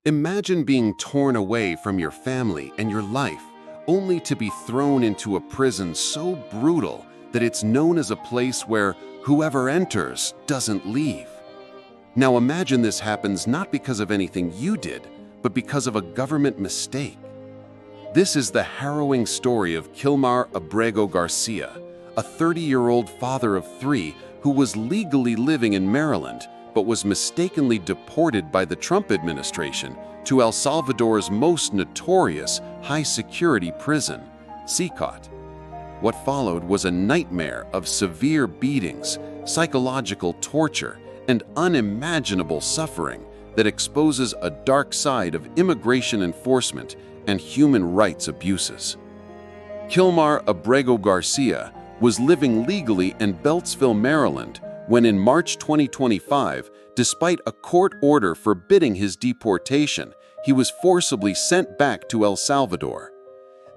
Imagine being torn away from your family and your life, only to be thrown into a prison so brutal that it's known as a place where whoever enters doesn't leave. Now imagine this happens not because of anything you did, but because of a government mistake. This is the harrowing story of Kilmar Abrego Garcia, a 30-year-old father of three who was legally living in Maryland but was mistakenly deported by the Trump administration to El Salvador's most notorious high-security prison, CECOT. What followed was a nightmare of severe beatings, psychological torture, and unimaginable suffering that exposes a dark side of immigration enforcement and human rights abuses. Kilmar Abrego Garcia was living legally in Beltsville, Maryland, when in March 2025, despite a court order forbidding his deportation, he was forcibly sent back to El Salvador.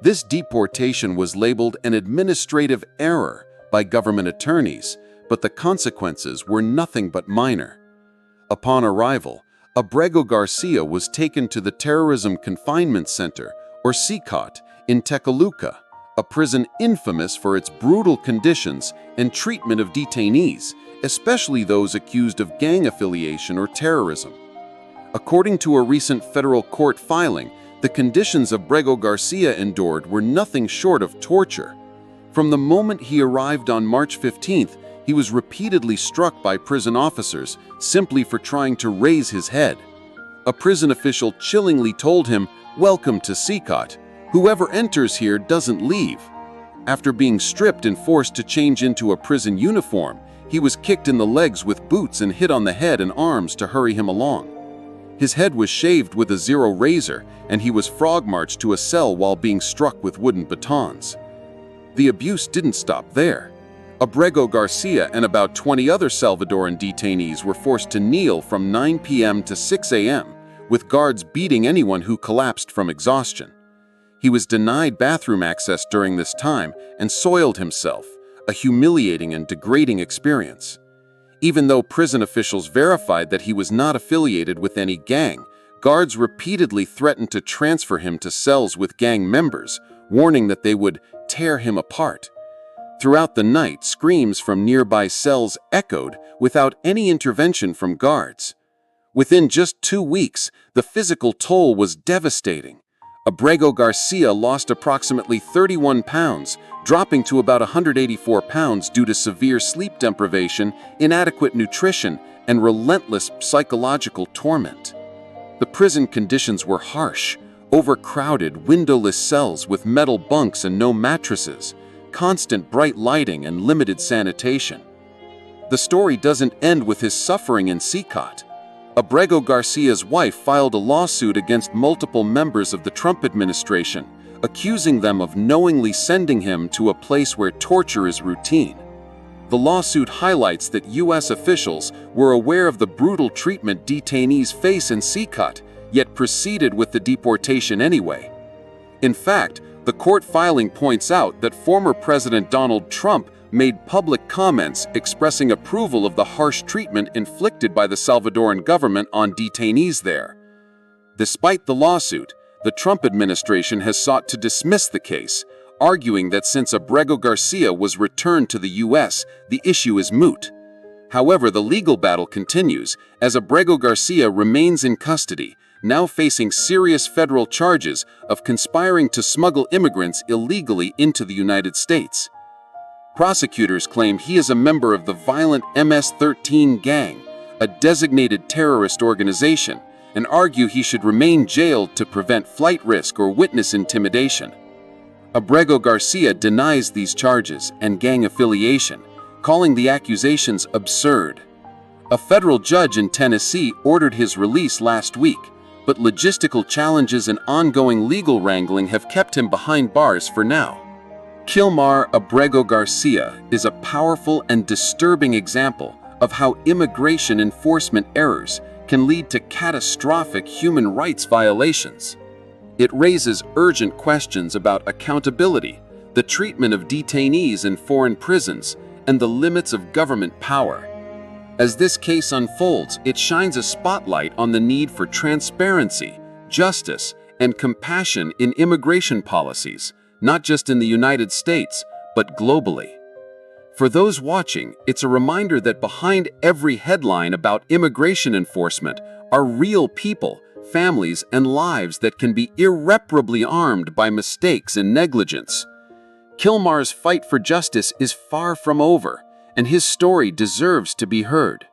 This deportation was labeled an administrative error by government attorneys, but the consequences were nothing but minor. Upon arrival, Abrego Garcia was taken to the Terrorism Confinement Center, or CECOT, in Tecoluca, a prison infamous for its brutal conditions and treatment of detainees, especially those accused of gang affiliation or terrorism. According to a recent federal court filing, the conditions Abrego Garcia endured were nothing short of torture. From the moment he arrived on March 15th, he was repeatedly struck by prison officers simply for trying to raise his head. A prison official chillingly told him, "Welcome to CECOT. Whoever enters here doesn't leave." After being stripped and forced to change into a prison uniform, he was kicked in the legs with boots and hit on the head and arms to hurry him along. His head was shaved with a zero razor, and he was frog-marched to a cell while being struck with wooden batons. The abuse didn't stop there. Abrego Garcia and about 20 other Salvadoran detainees were forced to kneel from 9 p.m. to 6 a.m., with guards beating anyone who collapsed from exhaustion. He was denied bathroom access during this time and soiled himself, a humiliating and degrading experience. Even though prison officials verified that he was not affiliated with any gang, guards repeatedly threatened to transfer him to cells with gang members, warning that they would tear him apart. Throughout the night, screams from nearby cells echoed without any intervention from guards. Within just 2 weeks, the physical toll was devastating. Abrego Garcia lost approximately 31 pounds, dropping to about 184 pounds due to severe sleep deprivation, inadequate nutrition, and relentless psychological torment. The prison conditions were harsh: overcrowded, windowless cells with metal bunks and no mattresses, constant bright lighting, and limited sanitation. The story doesn't end with his suffering in CECOT. Abrego Garcia's wife filed a lawsuit against multiple members of the Trump administration, accusing them of knowingly sending him to a place where torture is routine. The lawsuit highlights that U.S. officials were aware of the brutal treatment detainees face in CECOT, yet proceeded with the deportation anyway. In fact, the court filing points out that former President Donald Trump made public comments expressing approval of the harsh treatment inflicted by the Salvadoran government on detainees there. Despite the lawsuit, the Trump administration has sought to dismiss the case, arguing that since Abrego Garcia was returned to the U.S., the issue is moot. However, the legal battle continues as Abrego Garcia remains in custody, now facing serious federal charges of conspiring to smuggle immigrants illegally into the United States. Prosecutors claim he is a member of the violent MS-13 gang, a designated terrorist organization, and argue he should remain jailed to prevent flight risk or witness intimidation. Abrego Garcia denies these charges and gang affiliation, calling the accusations absurd. A federal judge in Tennessee ordered his release last week, but logistical challenges and ongoing legal wrangling have kept him behind bars for now. Kilmar Abrego Garcia is a powerful and disturbing example of how immigration enforcement errors can lead to catastrophic human rights violations. It raises urgent questions about accountability, the treatment of detainees in foreign prisons, and the limits of government power. As this case unfolds, it shines a spotlight on the need for transparency, justice, and compassion in immigration policies, not just in the United States, but globally. For those watching, it's a reminder that behind every headline about immigration enforcement are real people, families, and lives that can be irreparably harmed by mistakes and negligence. Kilmar's fight for justice is far from over, and his story deserves to be heard.